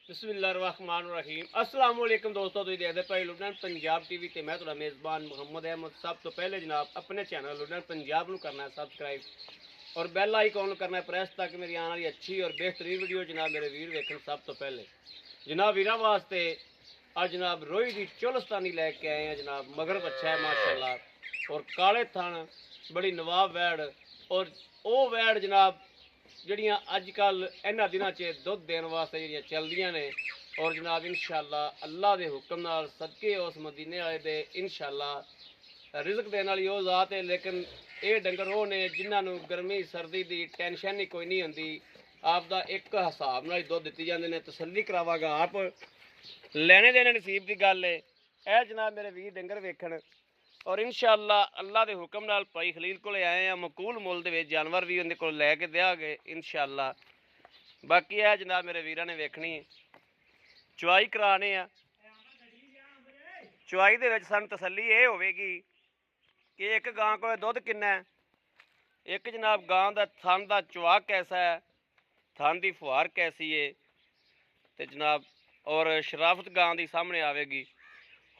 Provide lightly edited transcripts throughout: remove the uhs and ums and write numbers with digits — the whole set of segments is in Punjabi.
बिस्मिल्लाहिर्रहमानिर्रहीम अस्सलाम वालेकुम दोस्तों, तुम देखते भाई लुधियाना पंजाब टीवी ते मैं तुहाडा मेज़बान मुहम्मद अहमद। सब तो पहले जनाब अपने चैनल लुधियाना पंजाब नूं करना है सब्सक्राइब और बैल आइकॉन करना है प्रेस, ताकि मेरी आने वाली अच्छी और बेहतरीन वीडियो जनाब मेरे वीर वेखन सब तो पहले। जनाब वीरां वास्ते आज जनाब रोई दी चोलस्तानी लैके आए हैं जनाब। मगर अच्छा है माशाल्लाह और काले थन, बड़ी नवाब वैड़ और वो वैड़ जनाब ਜਿਹੜੀਆਂ ਅੱਜ ਕੱਲ ਇਹਨਾਂ ਦਿਨਾਂ 'ਚ ਦੁੱਧ ਦੇਣ ਵਾਸਤੇ ਜਿਹੜੀਆਂ ਚੱਲਦੀਆਂ ਨੇ। ਔਰ ਜਨਾਬ ਇਨਸ਼ਾਅੱਲਾ ਅੱਲਾ ਦੇ ਹੁਕਮ ਨਾਲ ਸਦਕੇ ਉਸ ਮਦੀਨੇ ਵਾਲੇ ਦੇ ਇਨਸ਼ਾਅੱਲਾ ਰਿਜ਼ਕ ਦੇਣ ਵਾਲੀ ਉਹ ਜ਼ਾਤ ਹੈ। ਲੇਕਿਨ ਇਹ ਡੰਗਰ ਉਹ ਨੇ ਜਿਨ੍ਹਾਂ ਨੂੰ ਗਰਮੀ ਸਰਦੀ ਦੀ ਟੈਨਸ਼ਨ ਹੀ ਕੋਈ ਨਹੀਂ ਹੁੰਦੀ। ਆਪ ਦਾ ਇੱਕ ਹਿਸਾਬ ਨਾਲ ਹੀ ਦੁੱਧ ਦਿੱਤੀ ਜਾਂਦੇ ਨੇ। ਤਸੱਲੀ ਕਰਾਵਾਂਗਾ ਆਪ ਲੈਣੇ ਦੇਣੇ ਨਸੀਬ ਦੀ ਗੱਲ ਹੈ। ਇਹ ਜਨਾਬ ਮੇਰੇ ਵੀਰ ਡੰਗਰ ਵੇਖਣ और इंशाअल्लाह अल्लाह के हुक्म नाल भाई खलील को आए हैं। मकूल मुल दे जानवर भी उन्हें को लैके देंगे इंशाअल्लाह। बाकी है जनाब मेरे वीरां ने वेखनी चुआई कराने आ। चुआई दे विच सानूं तसल्ली ये होवेगी कि एक गां को दुध किन्ना है, एक जनाब गां दा थन दा चुआ कैसा है, थन दी फुहार कैसी है, तो जनाब और शराफत गां दी सामने आवेगी।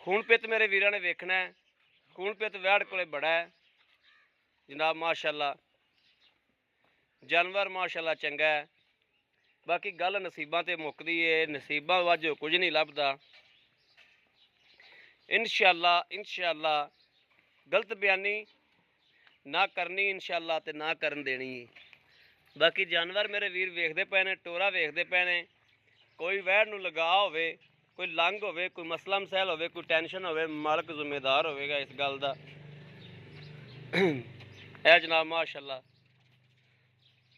खून पित मेरे वीरां ने वेखना है। खून पित वैड़ को बड़ा है जनाब माशाल्लाह, जानवर माशाल्लाह चंगा है। बाकी गल नसीबां ते मुकदी है, नसीबां वाजो कुछ नहीं लभदा। इंशाअल्लाह इंशाअल्लाह गलत बयानी ना करनी इंशाअल्लाह ते ना करन देनी। बाकी जानवर मेरे वीर वेखदे पे ने, टोरा वेखदे पे ने। कोई वैड़ नूं लगा होवे, कोई लंघ होवे, कोई मसला मसैल होवे, कोई टेंशन होवे, मालक जिम्मेदार होवेगा इस गल दा। है जनाब माशाल्लाह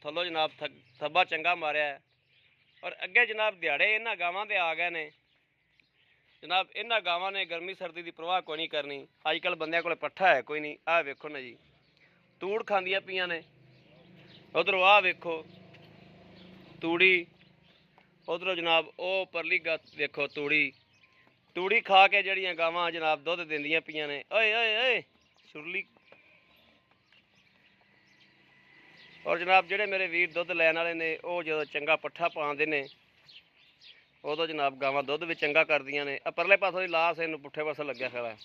थल्लो जनाब थब्बा चंगा मारिया है। और अगे जनाब दिहाड़े इन्हां गावां दे आ गए ने जनाब। इन्हां गावां ने गर्मी सर्दी की परवाह कोई नहीं करनी। अजकल बंदियां कोल पट्ठा है कोई नहीं। आ वेखो ना जी, तूड़ खांदियां पियां ने। उधरों आ वेखो तूड़ी, उधरों जनाब ओ परली गत देखो तूड़ी। तूड़ी खा के जड़ियाँ गावां जनाब दुध देंदियां पियां ने। ओए ओए ओए सुरली। और जनाब जेडे मेरे वीर दुध लैन वाले ने वो जो चंगा पट्ठा पाते ने उदों जनाब गावां दुध भी चंगा करदियां ने। परले पासों दी लाश इनूं पुट्ठे पासों लग्या खड़ा है।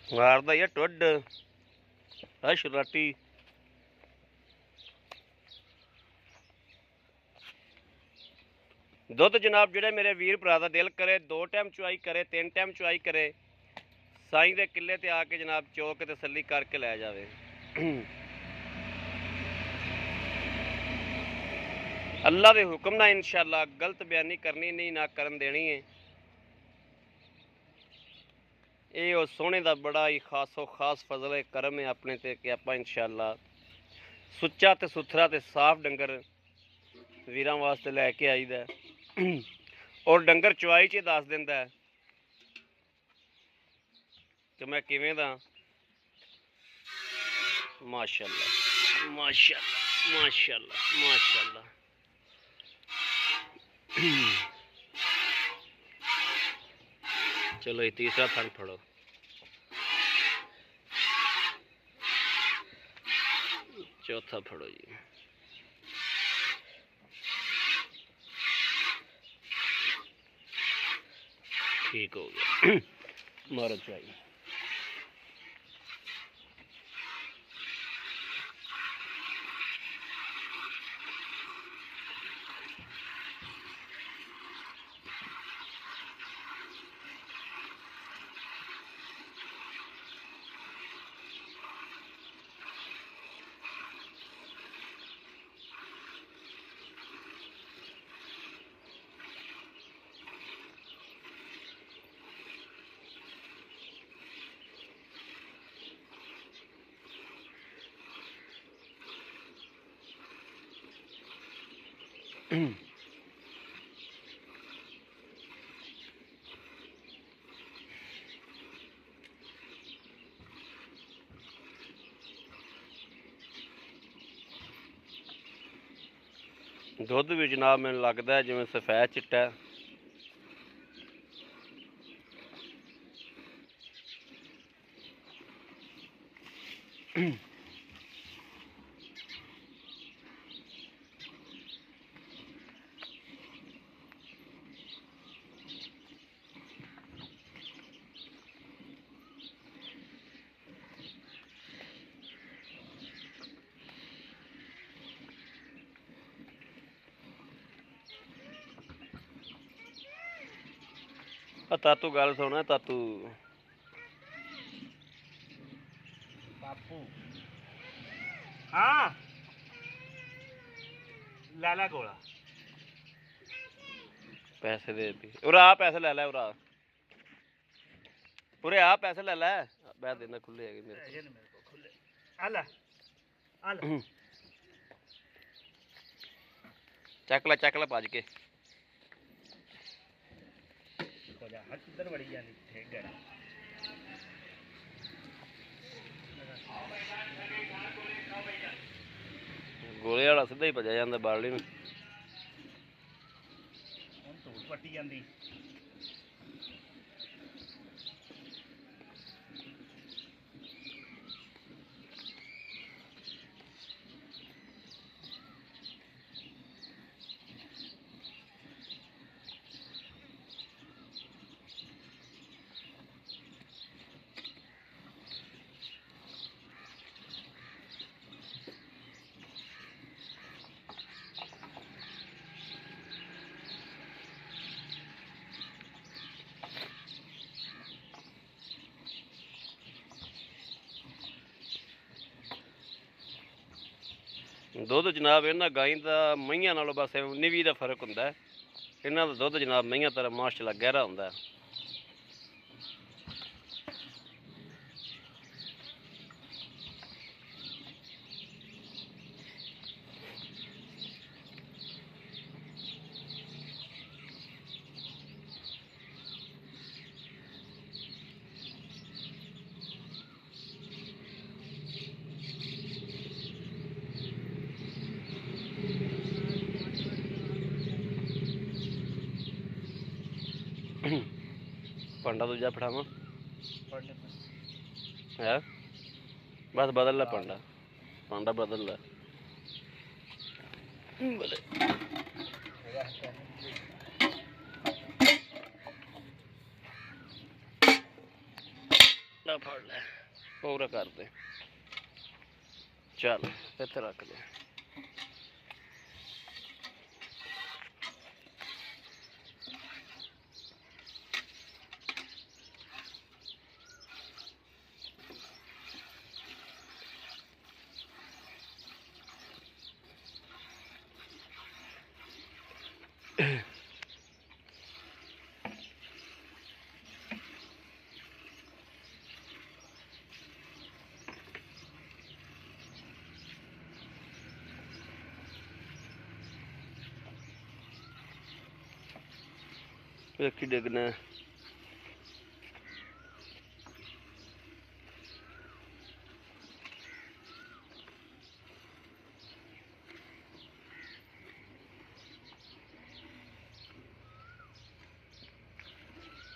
मारदा यार टुड है शराटी। दुध जनाब जेडे मेरे वीर भरा दा दिल करे 2 टाइम चुआई करे, 3 टाइम चुआई करे, साईं दे किले ते आके जनाब चो के तसल्ली करके लै जावे। अल्लाह दे हुक्म ना इंशाअल्लाह गलत बयानी करनी नहीं, ना करन देनी है। ये उस सोने का बड़ा ही खासो खास फजल है, करम है अपने ते कि आप इंशाअल्लाह सुच्चा ते सुथरा ते साफ डंगर वीरां वास्ते लैके आईदा। और डंगर चुआई च दस दिंदा है कि मैं किवें दा। माशाअल्लाह माशाअल्लाह माशाअल्लाह माशाअल्लाह। चलो ये तीसरा थन फड़ो। चौथा फड़ो जी। ठीक हो गया। मारो चाहिए। ਦੁੱਧ ਵੀ ਜਨਾਬ ਮੈਨੂੰ ਲੱਗਦਾ ਜਿਵੇਂ ਸਫੈਦ ਚਿੱਟਾ। ਤਾਤੂ ਗੱਲ ਸੁਣ ਤਾਤੂ। ਬਾਪੂ ਹਾਂ ਲੈ ਲੈ ਗੋਲਾ ਪੈਸੇ ਦੇ ਦੇ ਉਰਾ ਪੈਸੇ ਲੈ ਲੈ ਉਰਾ ਉਰੇ ਆ ਪੈਸੇ ਲੈ ਲੈ ਮੈਂ ਦੇਣਾ ਖੁੱਲੇ ਹੈਗੇ ਮੇਰੇ ਹੈਗੇ ਨੇ ਮੇਰੇ ਕੋਲ ਖੁੱਲੇ ਆ ਲੈ ਆ ਲੈ ਚੱਕ ਲੈ ਭੱਜ ਕੇ ਹੋ ਜਾ ਹੱਥ ਕਿੱਧਰ ਵੜੀ ਜਾਂਦੀ ਠੇਕ ਗੜਾ ਗੋਲੇ ਵਾਲਾ ਸਿੱਧਾ ਹੀ ਭੱਜਿਆ ਜਾਂਦਾ ਬਾਲੜੀ ਨੂੰ ਹੁਣ ਧੂੜ ਪੱਟੀ ਜਾਂਦੀ ਦੁੱਧ ਜਨਾਬ ਇਹਨਾਂ ਗਾਈ ਦਾ ਮਈਆਂ ਨਾਲੋਂ ਬਸ 19-20 ਦਾ ਫਰਕ ਹੁੰਦਾ। ਇਹਨਾਂ ਦਾ ਦੁੱਧ ਜਨਾਬ ਮਈਆਂ ਤਰ੍ਹਾਂ ਮਾਸ਼ਾਅੱਲਾ ਗਹਿਰਾ ਹੁੰਦਾ। ਭਾਂਡਾ ਦੂਜਾ ਫੜਾਵਾਂ ਹੈ ਬਸ ਬਦਲ ਲੈ ਭਾਂਡਾ ਬਦਲ ਲੈ ਨਾ ਫੜ ਲੈ ਪੂਰਾ ਕਰ ਦੇ ਚੱਲ ਇੱਥੇ ਰੱਖ ਦੇ ਵੇਖੀ ਡਿੱਗਣਾ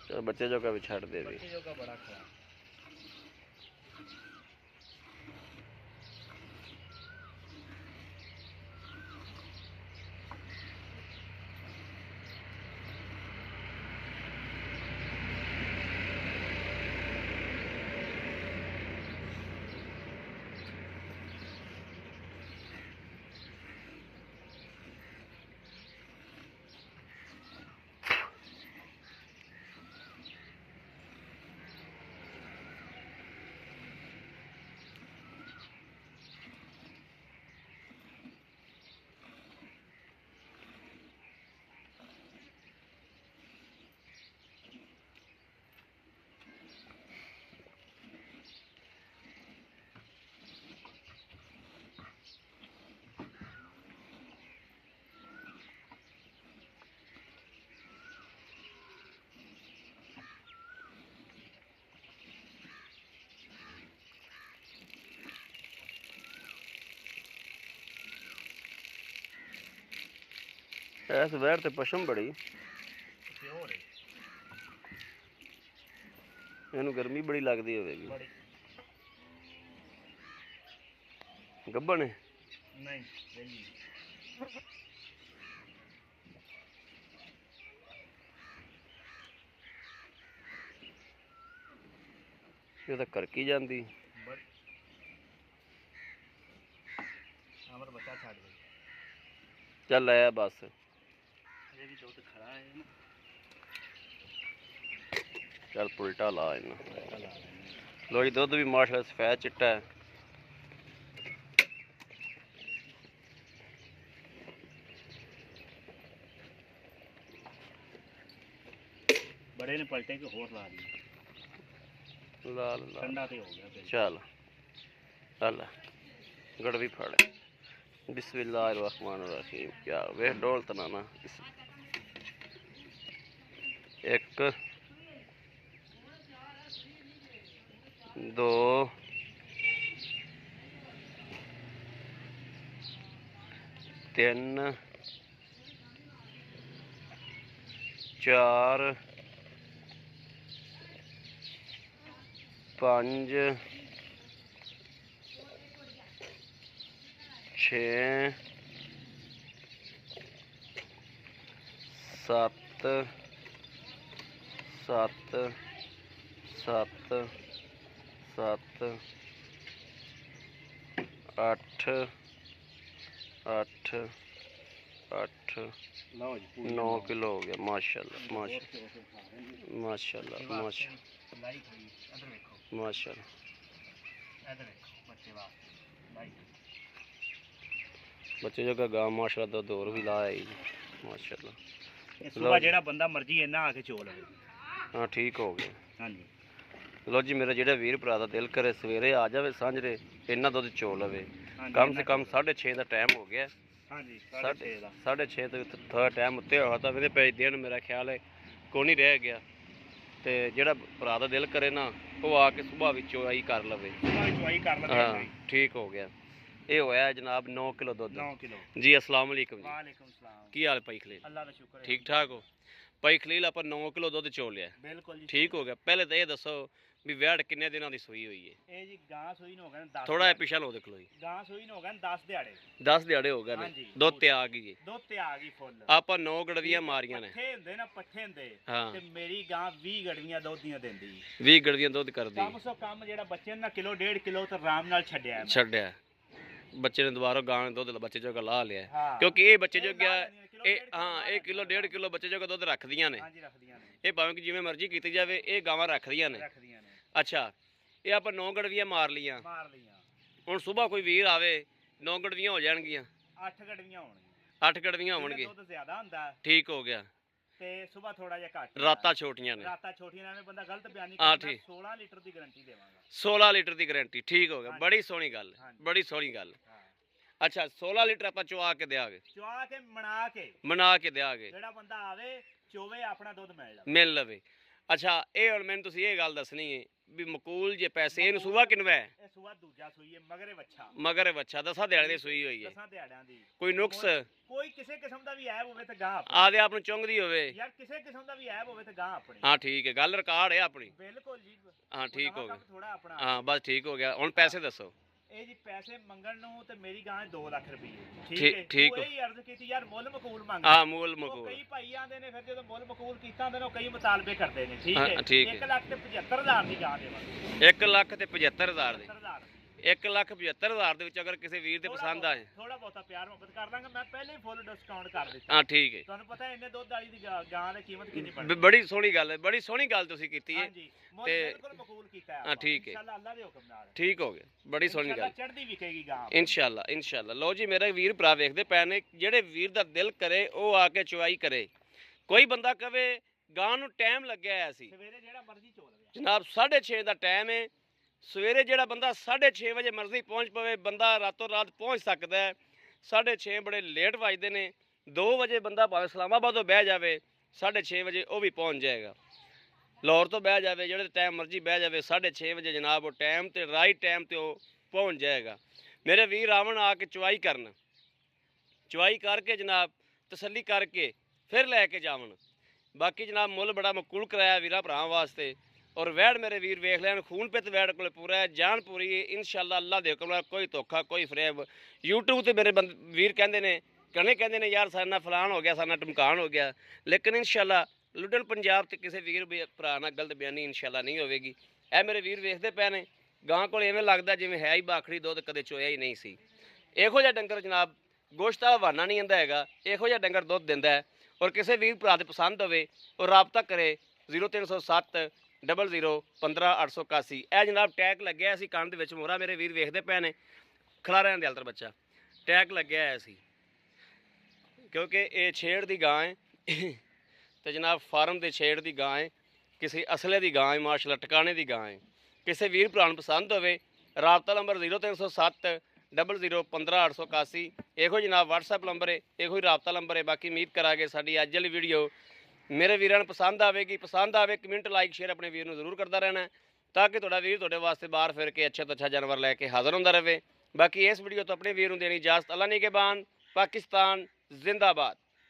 चल बच्चे जो का भी छाड़ दे भी बच्चे जो का बड़ा खड़ा ਐਸ ਵੈਰ ਤੇ ਪਸ਼ਮ ਬੜੀ, ਪਿਓਰ ਹੈ ਇਹਨੂੰ ਗਰਮੀ ਬੜੀ ਲੱਗਦੀ ਹੋਵੇਗੀ। ਬੜੀ। ਗੱਭਣ ਹੈ? ਨਹੀਂ ਵੇਲੀ। ਇਹ ਤਾਂ ਕਰਕੀ ਜਾਂਦੀ। ਅਮਰ ਬੱਚਾ ਛੱਡ ਦੇ। ਚੱਲ ਆਇਆ ਬਸ। ਇਹ ਵੀ ਦੁੱਧ ਖੜਾ ਹੈ ਨਾ। ਚੱਲ ਪੁਲਟਾ ਲਾ ਇਹਨੂੰ। ਲਾ ਲੈਣੇ। ਲੋ ਜੀ ਦੁੱਧ ਵੀ ਮਾਸ਼ਾਅੱਲਾ ਸਫੈਦ ਚਿੱਟਾ ਹੈ। ਬੜੇ ਨੇ ਪਲਟੇ ਕਿ ਹੋਰ ਲਾ ਦੀ। ਲਾਲ ਲਾਲ ਠੰਡਾ ਤੇ ਹੋ ਗਿਆ ਫਿਰ। ਚੱਲ ਚੱਲ ਗੜਵੀ ਫੜ। ਬਿਸਮਿल्लाहिर्रहमानिर्रहीम। क्या वे डोल तनाना। एक दो तीन चार पांच छे सत्त सत्त सत्त सत्त अठ अठ अठ ਲਓ ਜੀ 9 किलो हो गया माशाल्लाह माशाल्लाह माशाल्लाह माशाल्लाह ਲਾਈ ਖੜੀ। ਇੱਧਰ ਵੇਖੋ। माशाल्लाह ਇੱਧਰ ਵੇਖੋ ਬੱਚੇ ਵਾਸਤੇ ਲਾਈ। बच्चे जो का गाँव माशाल्लाह दुध और भी लाया ही माशाल्लाह। ਇਹ ਸੁਬਾ ਜਿਹੜਾ ਬੰਦਾ ਮਰਜੀ ਇਹਨਾਂ ਆ ਕੇ ਚੋ ਲਵੇ। हाँ ठीक हो गया। ਹਾਂਜੀ लो जी मेरा जेड़ा वीर भरा दा दिल करे सवेरे आ जावे सांझरे इन्ना दुध चो लवे। ਹਾਂਜੀ, कम से ਇਹਨਾਂ कम 6:30 ਦਾ ਟਾਈਮ ਹੋ ਗਿਆ। ਹਾਂਜੀ 6:30 ਦਾ। 6:30 ਤੋਂ ਥੋੜਾ ਟਾਈਮ ਉੱਤੇ ਹੋਇਆ ਤਾਂ ਇਹਦੇ ਪੈ ਦਿਨ ਮੇਰਾ ਖਿਆਲ ਹੈ ਕੋਈ ਨਹੀਂ ਰਹਿ ਗਿਆ। ਤੇ ਜਿਹੜਾ ਭਰਾ ਦਾ ਦਿਲ ਕਰੇ ਨਾ ਉਹ ਆ ਕੇ ਸੁਬਾਹ ਵਿੱਚੋਂ ਆਈ ਕਰ ਲਵੇ। ਸੁਬਾ ਚੁਆਈ ਕਰ ਲਵੇ। ਹਾਂ ਠੀਕ ਹੋ ਗਿਆ। ਇਹ ਹੋਇਆ ਜਨਾਬ 9 ਕਿਲੋ ਦੁੱਧ। 9 ਕਿਲੋ। ਜੀ अस्सलाम वालेकुम जी। ਵਾਲੇਕੁਮ ਸਲਾਮ। ਕੀ ਹਾਲ ਭਾਈ ਖਲੀਲ? ਅੱਲਾ ਦਾ ਸ਼ੁਕਰ ਹੈ। ਠੀਕ ਠਾਕ ਹੋ ਭਾਈ ਖਲੀਲ? ਆਪਾਂ 9 ਕਿਲੋ ਦੁੱਧ ਚੋ ਲਿਆ। ਬਿਲਕੁਲ ਜੀ। ਠੀਕ ਹੋ ਗਿਆ। ਪਹਿਲੇ ਤਾਂ ਇਹ ਦੱਸੋ ਵੀ ਵੈੜ ਕਿੰਨੇ ਦਿਨਾਂ ਦੀ ਸੂਈ ਹੋਈ ਹੈ? ਇਹ ਜੀ ਗਾਂ ਸੂਈ ਨੂੰ ਹੋ ਗਏ ਨੇ 10। ਥੋੜਾ ਜਿਹਾ ਪਿਛਾ ਲਓ ਦੇਖ ਲਓ ਜੀ। ਗਾਂ ਸੂਈ ਨੂੰ ਹੋ ਗਏ ਨੇ 10 ਦਿਹਾੜੇ। 10 ਦਿਹਾੜੇ ਹੋ ਗਏ ਨੇ ਹਾਂਜੀ। ਦੁੱਧ ਤੇ ਆ ਗਈ ਹੈ। ਦੁੱਧ ਤੇ ਆ ਗਈ ਫੁੱਲ। ਆਪਾਂ 9 ਗੜਵੀਆਂ ਮਾਰੀਆਂ ਨੇ। ਪੱਠੇ ਹੁੰਦੇ ਨਾ ਪੱਠੇ ਹੁੰਦੇ। ਹਾਂ ਤੇ ਮੇਰੀ ਗਾਂ 20 ਗੜਵੀਆਂ ਦੁੱਧ ਦੀਆਂ ਦਿੰਦੀ। 20 ਗੜਵੀਆਂ ਦੁੱਧ ਕਰਦੀ ਕੰਮ ਸੋ ਕੰਮ ਜਿਹੜਾ ਬੱਚੇ ਨੇ ਕਿਲੋ 1.5 ਕਿਲੋ ਤੇ ਆਰਾਮ ਨਾਲ ਛੱਡਿਆ ਮੈਂ। ਛੱਡਿਆ। ਬੱਚੇ ਨੇ ਦੁਬਾਰਾ ਗਾਂ ਦੁੱਧ ਬੱਚੇ ਜੋਗਾ ਲਾ ਲਿਆ ਹਾਂ। ਕਿਉਂਕਿ ਇਹ ਬੱਚੇ ਜੋ ਗਿਆ ਲਾ ਲੈਂਦੀਆਂ, ਕਿਲੋ ਇਹ ਡੇਢ ਕਿਲੋ ਹਾਂ ਲਾ ਇਹ ਕਿਲੋ 1.5 ਕਿਲੋ ਬੱਚੇ ਜੋਗਾ ਦੁੱਧ ਰੱਖਦੀਆਂ ਨੇ। ਹਾਂਜੀ ਰੱਖਦੀਆਂ ਨੇ। ਇਹ ਭਾਵੇਂ ਕਿ ਜਿਵੇਂ ਮਰਜ਼ੀ ਕੀਤੀ ਜਾਵੇ ਇਹ ਗਾਵਾਂ ਰੱਖਦੀਆਂ ਨੇ। ਰੱਖਦੀਆਂ ਨੇ। ਅੱਛਾ ਇਹ ਆਪਾਂ 9 ਗੜਵੀਆਂ ਮਾਰ ਲੀਆਂ। ਮਾਰ ਲਈਆਂ। ਹੁਣ ਸਵੇਰ ਕੋਈ ਵੀਰ ਆਵੇ 9 ਗੜਵੀਆਂ ਹੋ ਜਾਣਗੀਆਂ। 8 ਗੜਵੀਆਂ ਹੋਣਗੀਆਂ। 8 ਗੜਵੀਆਂ ਹੋਣਗੀਆਂ। ਦੁੱਧ ਜ਼ਿਆਦਾ ਹੁੰਦਾ ਠੀਕ ਹੋ ਗਿਆ। ਤੇ ਸਵੇਰ ਥੋੜਾ ਜਿਹਾ ਘੱਟ। ਰਾਤਾਂ ਛੋਟੀਆਂ ਨੇ। ਰਾਤਾਂ ਛੋਟੀਆਂ ਨੇ ਬੰਦਾ ਗਲਤ ਬਿਆਨੀ ਹਾਂ, ਕਰਦਾ। ਠੀਕ। 16 ਲੀਟਰ ਦੀ ਗਾਰੰਟੀ ਦੇਵਾਂਗਾ। 16 ਲੀਟਰ ਦੀ ਗਾਰੰਟੀ। ਠੀਕ ਹੋ ਗਿਆ। ਹਾਂਜੀ। ਬੜੀ ਸੋਹਣੀ ਗੱਲ ਹਾਂਜੀ। ਬੜੀ ਸੋਹਣੀ ਗੱਲ। ਹਾਂ। ਅੱਛਾ 16 ਲੀਟਰ ਆਪਾਂ ਚੁਆ ਕੇ ਦਿਆਂਗੇ। ਚੁਆ ਕੇ ਮਨਾ ਕੇ ਮਨਾ ਕੇ ਦਿਆਂਗੇ। ਜਿਹੜਾ ਬੰਦਾ ਆਵੇ ਚੋਵੇ ਆਪਣਾ ਦੁੱਧ ਮਿਲ ਜਾਵੇ। ਮਿਲ ਲਵੇ। ਅੱਛਾ ਇਹ ਹੁਣ ਮੈਨੂੰ ਤੁਸੀਂ ਇਹ ਗੱਲ ਦੱਸਣੀ ਹੈ ਵੀ ਮਕੂਲ ਜੇ ਪੈਸੇ ਇਹਨੂੰ ਸੂਆ ਕਿਨਵਾ ਹੈ? ਇਹ ਸੂਆ ਦੂਜਾ ਸੂਈ ਹੈ ਮਗਰੇ ਵੱਛਾ। ਮਗਰ ਬੱਚਾ 10 ਦਿਹਾੜੇ ਦੀ ਸੂਈ ਹੋਈ ਹੈ। 10 ਦਿਹਾੜਿਆਂ ਦੀ। ਕੋਈ ਨੁਕਸ ਕੋਈ ਕਿਸੇ ਕਿਸਮ ਦਾ ਵੀ ਐਬ ਹੋਵੇ ਤੇ ਗਾਂ ਆਪਣੀ। ਆਦੇ ਆਪ ਨੂੰ ਚੁੰਗਦੀ ਹੋਵੇ? ਯਾਰ ਕਿਸੇ ਕਿਸਮ ਦਾ ਵੀ ਐਬ ਹੋਵੇ ਤੇ ਗਾਂ ਆਪਣੀ। ਹਾਂ ਠੀਕ ਹੈ ਗੱਲ ਰਿਕਾਰਡ ਹੈ ਆਪਣੀ। ਬਿਲਕੁਲ ਜੀ। ਹਾਂ ਠੀਕ ਹੋ ਗਿਆ। ਥੋੜਾ ਆਪਣਾ। ਹਾਂ ਬਸ ਠੀਕ ਹੋ ਗਿਆ। ਹੁਣ ਪੈਸੇ ਦੱਸੋ। ਇਹ ਜੀ ਪੈਸੇ ਮੰਗਣ ਨੂੰ ਤੇ ਮੇਰੀ ਗਾਂ 2 ਲੱਖ ਰੁਪਏ। ਠੀਕ- ਹੈ ਠੀਕ। ਉਹ ਇਹ ਅਰਜ਼ ਕੀਤੀ ਯਾਰ ਮੁੱਲ ਮਕੂਲ ਮੰਗ। ਹਾਂ ਮੂਲ ਉਹ ਮਕੂਲ। ਕਈ ਭਾਈ ਆਂਦੇ ਨੇ ਫਿਰ ਜਦੋਂ ਮੁੱਲ ਮਕੂਲ ਕੀਤਾ ਹੁੰਦਾ ਨੇ ਉਹ ਕਈ ਮੁਤਾਲਬੇ ਕਰਦੇ ਨੇ। ਠੀਕ ਹਾਂ, ਹੈ। ਠੀਕ ਹੈ। 1 ਲੱਖ ਤੇ 75,000 ਦੀ ਗਾਂ ਦੇਵਾਂਗੇ। 1 ਲੱਖ ਤੇ 75,000 ਦੇ। 75,000 1 ਲੱਖ 75,000 ਦੇ ਵਿੱਚ ਅਗਰ ਕਿਸੇ ਵੀਰ ਦੇ ਪਸੰਦ ਆਏ ਥੋੜਾ ਬਹੁਤਾ ਪਿਆਰ ਮੁਹੱਬਤ ਕਰ ਦਾਂਗਾ। ਮੈਂ ਪਹਿਲੇ ਹੀ ਫੁੱਲ ਡਿਸਕਾਊਂਟ ਕਰ ਦਿੱਤਾ। ਹਾਂ ਠੀਕ ਹੈ। ਤੁਹਾਨੂੰ ਪਤਾ ਇੰਨੇ ਦੁੱਧ ਵਾਲੀ ਦੀ ਗਾਂ ਦੀ ਕੀਮਤ ਕਿੰਨੀ ਬ- ਪੜਦੀ। ਬੜੀ ਸੋਹਣੀ ਗੱਲ ਹੈ। ਬੜੀ ਸੋਹਣੀ ਗੱਲ ਤੁਸੀਂ ਕੀਤੀ ਹੈ। ਹਾਂਜੀ ਮੁੱਲ ਤੇ- ਬਿਲਕੁਲ ਮਕਬੂਲ ਕੀਤਾ ਹੈ ਹਾਂ, ਆਪਾਂ। ਠੀਕ ਹੈ। ਇਨਸ਼ਾਅੱਲਾ ਅੱਲਾ ਦੇ ਹੁਕਮ ਨਾਲ। ਠੀਕ ਹੋ ਗਿਆ। ਬੜੀ ਸੋਹਣੀ ਗੱਲ। ਇਨਸ਼ਾਅੱਲਾ ਚੜ੍ਹਦੀ ਵਿਕੇਗੀ ਗਾਂ। ਇਨਸ਼ਾਅੱਲਾ ਇਨਸ਼ਾਅੱਲਾ। ਲਓ ਜੀ ਮੇਰਾ ਵੀਰ ਭਰਾ ਵੇਖਦੇ ਪਏ ਨੇ ਜਿਹੜੇ ਵੀਰ ਦਾ ਦਿਲ ਕਰੇ ਉਹ ਆ ਕੇ ਚੁਆਈ ਕਰੇ। ਕੋਈ ਬੰਦਾ ਕਵੇ ਗਾਂ ਨੂੰ ਟਾਈਮ ਲੱਗਿਆ ਹੋਇਆ ਸੀ ਸਵੇਰੇ ਜਿਹੜਾ ਮਰਜ਼ੀ ਚੋਲ ਲਿਆ। ਜਨਾਬ 6:30 ਦਾ ਟਾਈਮ ਹੈ। ਸਵੇਰੇ ਜਿਹੜਾ ਬੰਦਾ 6:30 ਵਜੇ ਮਰਜ਼ੀ ਪਹੁੰਚ ਪਵੇ ਬੰਦਾ ਰਾਤੋਂ ਰਾਤ ਪਹੁੰਚ ਸਕਦਾ ਹੈ। 6:30 ਬੜੇ ਲੇਟ ਵੱਜਦੇ ਨੇ। 2 ਵਜੇ ਬੰਦਾ ਭਾਵੇਂ ਇਸਲਾਮਾਬਾਦ ਤੋਂ ਬਹਿ ਜਾਵੇ 6:30 ਵਜੇ ਉਹ ਵੀ ਪਹੁੰਚ ਜਾਏਗਾ। ਲਾਹੌਰ ਤੋਂ ਬਹਿ ਜਾਵੇ ਜਿਹੜੇ ਟਾਈਮ ਮਰਜ਼ੀ ਬਹਿ ਜਾਵੇ 6:30 ਵਜੇ ਜਨਾਬ ਉਹ ਟਾਈਮ ਤੇ ਰਾਈਟ ਟਾਈਮ ਤੇ ਉਹ ਪਹੁੰਚ ਜਾਏਗਾ। ਮੇਰੇ ਵੀਰ ਆਵਣ ਆ ਕੇ ਚੁਆਈ ਕਰਨ। ਚੁਆਈ ਕਰਕੇ ਜਨਾਬ ਤਸੱਲੀ ਕਰਕੇ ਫਿਰ ਲੈ ਕੇ ਜਾਵਣ। ਬਾਕੀ ਜਨਾਬ ਮੁੱਲ ਬੜਾ ਮਕੂਲ ਕਰਾਇਆ ਵੀਰਾਂ ਭਰਾਵਾਂ ਵਾਸਤੇ। ਔਰ ਵੈੜ ਮੇਰੇ ਵੀਰ ਵੇਖ ਲੈਣ, ਖੂਨ ਪਿੱਤ ਵੈੜ ਕੋਲ ਪੂਰਾ ਹੈ, ਜਾਨ ਪੂਰੀ ਹੈ ਇਨਸ਼ਾਅੱਲਾ। ਅੱਲਾ ਦੇ ਹੁਕਮ ਨਾਲ ਕੋਈ ਧੋਖਾ ਕੋਈ ਫਰੇਬ। YouTube ਤੇ ਮੇਰੇ ਵੀਰ ਕਹਿੰਦੇ ਨੇ ਕਹਿੰਦੇ ਨੇ ਯਾਰ ਸਾਡੇ ਨਾਲ ਫਲਾਣ ਹੋ ਗਿਆ, ਸਾਡੇ ਨਾਲ ਟਮਕਾਣ ਹੋ ਗਿਆ, ਲੇਕਿਨ ਇਨਸ਼ਾਅੱਲਾ ਲੁੱਡਨ ਪੰਜਾਬ ਤੇ ਕਿਸੇ ਵੀਰ ਭਰਾ ਨਾਲ ਗਲਤ ਬਿਆਨੀ ਇਨਸ਼ਾਅੱਲਾ ਨਹੀਂ ਹੋਵੇਗੀ। ਇਹ ਮੇਰੇ ਵੀਰ ਵੇਖਦੇ ਪਏ ਨੇ, ਗਾਂ ਕੋਲ ਐਵੇਂ ਲੱਗਦਾ ਜਿਵੇਂ ਹੈ ਹੀ ਬਾਖੜੀ ਦੁੱਧ ਕਦੇ ਚੋਇਆ ਹੀ ਨਹੀਂ ਸੀ। ਇਹੋ ਜਿਹਾ ਡੰਗਰ ਜਨਾਬ ਗੋਸ਼ਤ ਵਾਲਾ ਬਹਾਨਾ ਨਹੀਂ ਆਂਦਾ ਹੈਗਾ, ਇਹੋ ਜਿਹਾ ਡੰਗਰ ਦੁੱਧ ਦਿੰਦਾ ਹੈ। ਔਰ ਕਿਸੇ ਵੀਰ ਭਰਾ ਦੇ ਪਸੰਦ ਹੋਵੇ ਉਹ ਰਾਬਤਾ ਕਰੇ 0307 00 15 881। ਇਹ ਜਨਾਬ ਟੈਗ ਲੱਗਿਆ ਸੀ ਕੰਨ ਦੇ ਵਿੱਚ, ਮੋਹਰਾ ਮੇਰੇ ਵੀਰ ਵੇਖਦੇ ਪਏ ਨੇ, ਖਲਾਰਿਆਂ ਦੇ ਅਲਤਰ ਬੱਚਾ ਟੈਗ ਲੱਗਿਆ ਹੋਇਆ ਸੀ, ਕਿਉਂਕਿ ਇਹ ਛੇੜ ਦੀ ਗਾਂ ਹੈ ਤੇ ਜਨਾਬ ਫਾਰਮ ਦੇ ਛੇੜ ਦੀ ਗਾਂ ਹੈ, ਕਿਸੇ ਅਸਲੇ ਦੀ ਗਾਂ ਹੈ, ਮਾਸ਼ਾਅੱਲਾ ਟਿਕਾਣੇ ਦੀ ਗਾਂ ਹੈ। ਕਿਸੇ ਵੀਰ ਭਰਾ ਨੂੰ ਪਸੰਦ ਹੋਵੇ ਰਾਬਤਾ ਨੰਬਰ 0307 00 15 881। ਇਹੋ ਜਨਾਬ WhatsApp ਨੰਬਰ ਹੈ, ਇਹੋ ਹੀ ਰਾਬਤਾ ਨੰਬਰ ਹੈ। ਬਾਕੀ ਉਮੀਦ ਕਰਾਂਗੇ ਸਾਡੀ ਅੱਜ ਵਾਲੀ ਵੀਡੀਓ ਮੇਰੇ ਵੀਰਾਂ ਨੂੰ ਪਸੰਦ ਆਵੇਗੀ। ਪਸੰਦ ਆਵੇ ਕਮੈਂਟ ਲਾਈਕ ਸ਼ੇਅਰ ਆਪਣੇ ਵੀਰ ਨੂੰ ਜ਼ਰੂਰ ਕਰਦਾ ਰਹਿਣਾ, ਤਾਂ ਕਿ ਤੁਹਾਡਾ ਵੀਰ ਤੁਹਾਡੇ ਵਾਸਤੇ ਬਾਹਰ ਫਿਰ ਕੇ ਅੱਛਾ ਤੋਂ ਅੱਛਾ ਜਾਨਵਰ ਲੈ ਕੇ ਹਾਜ਼ਰ ਹੁੰਦਾ ਰਹੇ। ਬਾਕੀ ਇਸ ਵੀਡੀਓ ਤੋਂ ਆਪਣੇ ਵੀਰ ਨੂੰ ਦੇਣੀ ਇਜਾਜ਼ਤ। ਅੱਲਾ ਨਿਗਹਿਬਾਨ। ਪਾਕਿਸਤਾਨ ਜ਼ਿੰਦਾਬਾਦ।